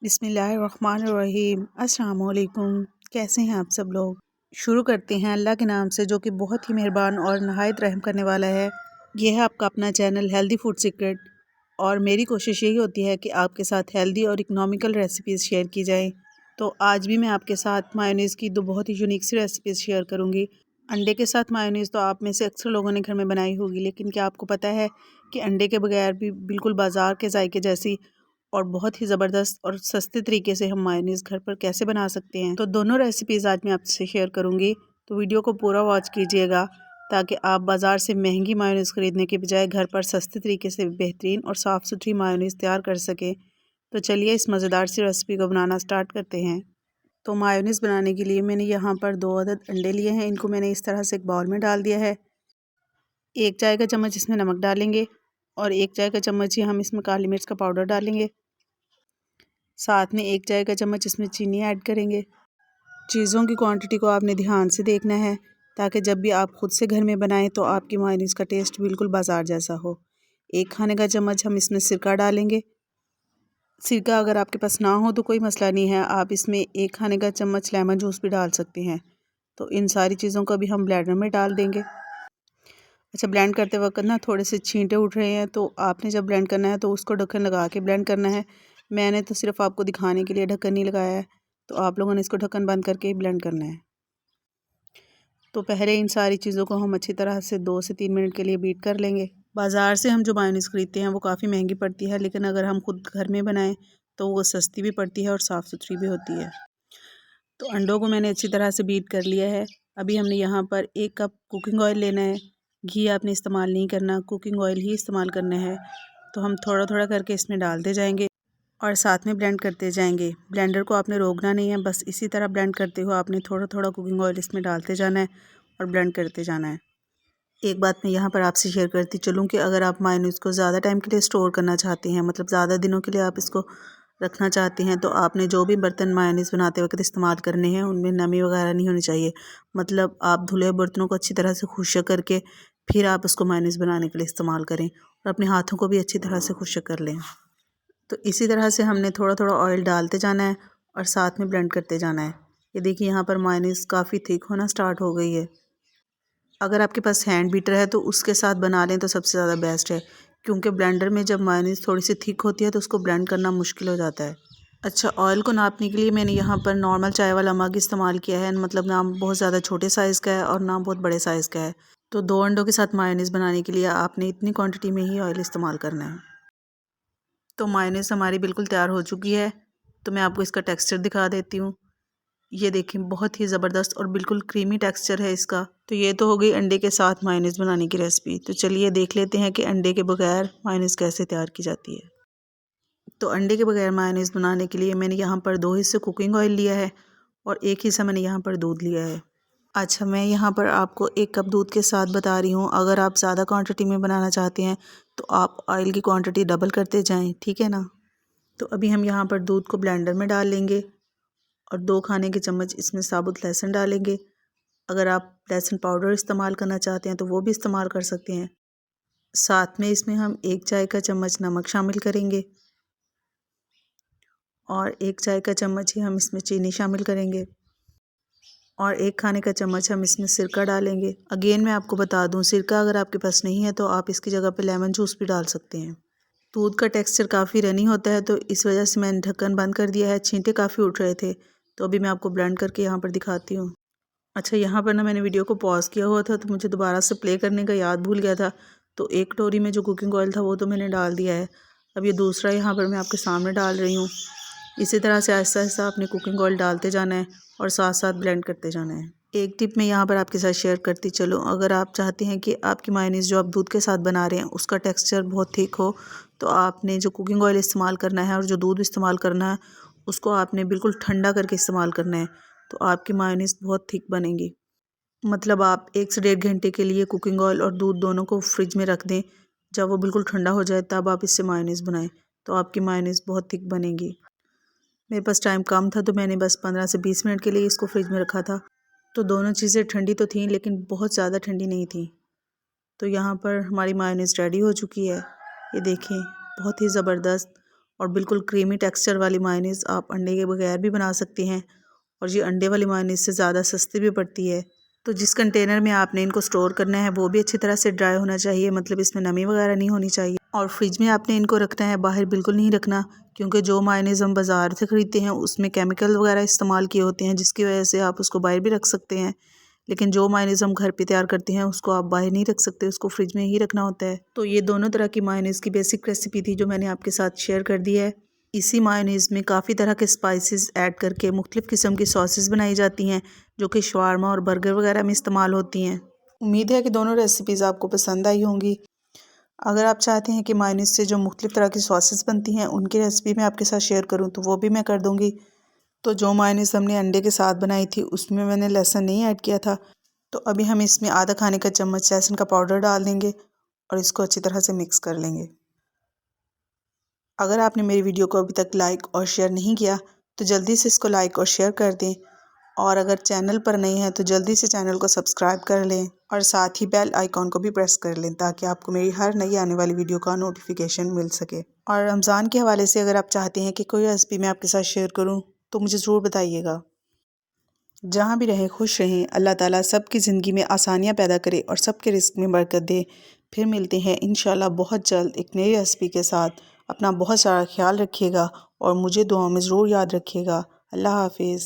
बिस्मिल्लाहिर्रहमानिर्रहीम। अस्सलाम वालेकुम। कैसे हैं आप सब लोग। शुरू करते हैं अल्लाह के नाम से जो कि बहुत ही मेहरबान और नहायत रहम करने वाला है। यह है आपका अपना चैनल हेल्दी फूड सीक्रेट और मेरी कोशिश यही होती है कि आपके साथ हेल्दी और इकोनॉमिकल रेसिपीज़ शेयर की जाएं। तो आज भी मैं आपके साथ मायोनीज़ की दो बहुत ही यूनिक सी रेसिपीज़ शेयर करूँगी। अंडे के साथ मायोनीज़ तो आप में से अक्सर लोगों ने घर में बनाई होगी, लेकिन क्या आपको पता है कि अंडे के बगैर भी बिल्कुल बाज़ार के जायके जैसी और बहुत ही ज़बरदस्त और सस्ते तरीके से हम मायोनीज़ घर पर कैसे बना सकते हैं। तो दोनों रेसिपीज़ आज मैं आपसे शेयर करूंगी, तो वीडियो को पूरा वॉच कीजिएगा ताकि आप बाज़ार से महंगी मायोनीज़ ख़रीदने के बजाय घर पर सस्ते तरीके से बेहतरीन और साफ़ सुथरी मायोनीज़ तैयार कर सकें। तो चलिए इस मज़ेदार सी रेसिपी को बनाना स्टार्ट करते हैं। तो मायोनीज़ बनाने के लिए मैंने यहाँ पर 2 अदद अंडे लिए हैं। इनको मैंने इस तरह से एक बाउल में डाल दिया है। 1 चाय का चम्मच इसमें नमक डालेंगे और 1 चाय का चम्मच ही हम इसमें काली मिर्च का पाउडर डालेंगे। साथ में 1 चाय का चम्मच इसमें चीनी ऐड करेंगे। चीज़ों की क्वांटिटी को आपने ध्यान से देखना है ताकि जब भी आप ख़ुद से घर में बनाएं तो आपकी मायोनीज़ का टेस्ट बिल्कुल बाज़ार जैसा हो। 1 खाने का चम्मच हम इसमें सिरका डालेंगे। सिरका अगर आपके पास ना हो तो कोई मसला नहीं है, आप इसमें 1 खाने का चम्मच लेमन जूस भी डाल सकते हैं। तो इन सारी चीज़ों को भी हम ब्लेंडर में डाल देंगे। अच्छा, ब्लेंड करते वक्त ना थोड़े से छींटे उठ रहे हैं, तो आपने जब ब्लेंड करना है तो उसको ढक्कन लगा के ब्लेंड करना है। मैंने तो सिर्फ आपको दिखाने के लिए ढक्कन नहीं लगाया है, तो आप लोगों ने इसको ढक्कन बंद करके ही ब्लेंड करना है। तो पहले इन सारी चीज़ों को हम अच्छी तरह से 2 से 3 मिनट के लिए बीट कर लेंगे। बाज़ार से हम जो मायोनीज़ ख़रीदते हैं वो काफ़ी महंगी पड़ती है, लेकिन अगर हम खुद घर में बनाएं तो वो सस्ती भी पड़ती है और साफ़ सुथरी भी होती है। तो अंडों को मैंने अच्छी तरह से बीट कर लिया है। अभी हमने यहाँ पर 1 कप कुकिंग ऑयल लेना है। घी आपने इस्तेमाल नहीं करना, कुकिंग ऑयल ही इस्तेमाल करना है। तो हम थोड़ा थोड़ा करके इसमें डालते जाएंगे और साथ में ब्लेंड करते जाएंगे। ब्लेंडर को आपने रोकना नहीं है, बस इसी तरह ब्लेंड करते हुए आपने थोड़ा थोड़ा कुकिंग ऑयल इसमें डालते जाना है और ब्लेंड करते जाना है। एक बात मैं यहाँ पर आपसे शेयर करती चलूँ कि अगर आप मायोनीज़ को ज़्यादा टाइम के लिए स्टोर करना चाहती हैं, मतलब ज़्यादा दिनों के लिए आप इसको रखना चाहती हैं, तो आपने जो भी बर्तन मायोनीज़ बनाते वक्त इस्तेमाल करने हैं उनमें नमी वगैरह नहीं होनी चाहिए। मतलब आप धुले बर्तनों को अच्छी तरह से खुश्क करके फिर आप उसको मायोनीज़ बनाने के लिए इस्तेमाल करें और अपने हाथों को भी अच्छी तरह से खुश्क कर लें। तो इसी तरह से हमने थोड़ा थोड़ा ऑयल डालते जाना है और साथ में ब्लेंड करते जाना है। ये देखिए यहाँ पर मायोनीज़ काफ़ी थिक होना स्टार्ट हो गई है। अगर आपके पास हैंड बीटर है तो उसके साथ बना लें तो सबसे ज़्यादा बेस्ट है, क्योंकि ब्लेंडर में जब मायोनीज़ थोड़ी सी थिक होती है तो उसको ब्लेंड करना मुश्किल हो जाता है। अच्छा, ऑयल को नापने के लिए मैंने यहाँ पर नॉर्मल चाय वाला मग इस्तेमाल किया है, मतलब ना बहुत ज़्यादा छोटे साइज़ का है और ना बहुत बड़े साइज़ का है। तो 2 अंडों के साथ मायोनीज़ बनाने के लिए आपने इतनी क्वांटिटी में ही ऑयल इस्तेमाल करना है। तो मायोनीज़ हमारी बिल्कुल तैयार हो चुकी है। तो मैं आपको इसका टेक्सचर दिखा देती हूँ। ये देखें, बहुत ही ज़बरदस्त और बिल्कुल क्रीमी टेक्सचर है इसका। तो ये तो हो गई अंडे के साथ मायोनीज़ बनाने की रेसिपी। तो चलिए देख लेते हैं कि अंडे के बगैर मायोनीज़ कैसे तैयार की जाती है। तो अंडे के बगैर मायोनीज़ बनाने के लिए मैंने यहाँ पर 2 हिस्से कुकिंग ऑयल लिया है और 1 हिस्सा मैंने यहाँ पर दूध लिया है। अच्छा, मैं यहाँ पर आपको 1 कप दूध के साथ बता रही हूँ। अगर आप ज़्यादा क्वांटिटी में बनाना चाहते हैं तो आप ऑयल की क्वांटिटी डबल करते जाएँ, ठीक है ना। तो अभी हम यहाँ पर दूध को ब्लेंडर में डाल लेंगे और 2 खाने के चम्मच इसमें साबुत लहसुन डालेंगे। अगर आप लहसुन पाउडर इस्तेमाल करना चाहते हैं तो वो भी इस्तेमाल कर सकते हैं। साथ में इसमें हम 1 चाय का चम्मच नमक शामिल करेंगे और 1 चाय का चम्मच ही हम इसमें चीनी शामिल करेंगे और 1 खाने का चम्मच हम इसमें सिरका डालेंगे। अगेन मैं आपको बता दूं, सिरका अगर आपके पास नहीं है तो आप इसकी जगह पे लेमन जूस भी डाल सकते हैं। दूध का टेक्सचर काफ़ी रनी होता है तो इस वजह से मैंने ढक्कन बंद कर दिया है। छींटे काफ़ी उठ रहे थे, तो अभी मैं आपको ब्लेंड करके यहाँ पर दिखाती हूँ। अच्छा, यहाँ पर ना मैंने वीडियो को पॉज़ किया हुआ था तो मुझे दोबारा से प्ले करने का याद भूल गया था। तो 1 कटोरी में जो कुकिंग ऑयल था वो तो मैंने डाल दिया है। अब ये दूसरा यहाँ पर मैं आपके सामने डाल रही हूँ। इसी तरह से आहिस्ता आहिस्ता आपने कुकिंग ऑयल डालते जाना है और साथ साथ ब्लेंड करते जाना है। एक टिप मैं यहाँ पर आपके साथ शेयर करती चलूँ, अगर आप चाहते हैं कि आपकी मायोनीज़ जो आप दूध के साथ बना रहे हैं उसका टेक्सचर बहुत थिक हो, तो आपने जो कुकिंग ऑयल इस्तेमाल करना है और जो दूध इस्तेमाल करना है उसको आपने बिल्कुल ठंडा करके इस्तेमाल करना है। तो आपकी मायोनीज़ बहुत थिक बनेगी। मतलब आप 1 से 1.5 घंटे के लिए कुकिंग ऑयल और दूध दोनों को फ्रिज में रख दें। जब वो बिल्कुल ठंडा हो जाए तब आप इससे मायोनीज़ बनाएं, तो आपकी मायोनीज़ बहुत थिक बनेगी। मेरे पास टाइम कम था तो मैंने बस 15 से 20 मिनट के लिए इसको फ्रिज में रखा था। तो दोनों चीज़ें ठंडी तो थीं लेकिन बहुत ज़्यादा ठंडी नहीं थी। तो यहाँ पर हमारी मायोनीज़ रेडी हो चुकी है। ये देखें, बहुत ही ज़बरदस्त और बिल्कुल क्रीमी टेक्सचर वाली मायोनीज़ आप अंडे के बगैर भी बना सकते हैं और ये अंडे वाली मायोनीज़ से ज़्यादा सस्ती भी पड़ती है। तो जिस कंटेनर में आपने इनको स्टोर करना है वो भी अच्छी तरह से ड्राई होना चाहिए, मतलब इसमें नमी वगैरह नहीं होनी चाहिए। और फ्रिज में आपने इनको रखना है, बाहर बिल्कुल नहीं रखना, क्योंकि जो मायोनीज़ हम बाज़ार से ख़रीदते हैं उसमें केमिकल वगैरह इस्तेमाल किए होते हैं, जिसकी वजह से आप उसको बाहर भी रख सकते हैं। लेकिन जो मायोनीज़ हम घर पे तैयार करते हैं उसको आप बाहर नहीं रख सकते, उसको फ्रिज में ही रखना होता है। तो ये दोनों तरह की मायोनीज़ की बेसिक रेसिपी थी जो मैंने आपके साथ शेयर कर दी है। इसी मायोनीज़ में काफ़ी तरह के स्पाइसेस ऐड करके मुख्तलिफ़ किस्म की सॉसेस बनाई जाती हैं जो कि शवारमा और बर्गर वगैरह में इस्तेमाल होती हैं। उम्मीद है कि दोनों रेसिपीज़ आपको पसंद आई होंगी। अगर आप चाहते हैं कि मायोनीज़ से जो मुख्तलिफ़ तरह की सॉसेस बनती हैं उनकी रेसिपी मैं आपके साथ शेयर करूं तो वो भी मैं कर दूंगी। तो जो मायोनीज़ हमने अंडे के साथ बनाई थी उसमें मैंने लहसुन नहीं ऐड किया था, तो अभी हम इसमें आधा खाने का चम्मच लहसुन का पाउडर डाल देंगे और इसको अच्छी तरह से मिक्स कर लेंगे। अगर आपने मेरी वीडियो को अभी तक लाइक और शेयर नहीं किया तो जल्दी से इसको लाइक और शेयर कर दें, और अगर चैनल पर नए हैं तो जल्दी से चैनल को सब्सक्राइब कर लें और साथ ही बेल आइकॉन को भी प्रेस कर लें ताकि आपको मेरी हर नई आने वाली वीडियो का नोटिफिकेशन मिल सके। और रमज़ान के हवाले से अगर आप चाहते हैं कि कोई रेसिपी मैं आपके साथ शेयर करूं तो मुझे ज़रूर बताइएगा। जहाँ भी रहें खुश रहें, अल्लाह ताला सबकी ज़िंदगी में आसानियाँ पैदा करे और सबके रिस्क में बरकत दे। फिर मिलते हैं इंशाल्लाह बहुत जल्द एक नई रेसिपी के साथ। अपना बहुत सारा ख्याल रखिएगा और मुझे दुआओं में ज़रूर याद रखिएगा। अल्लाह हाफिज़।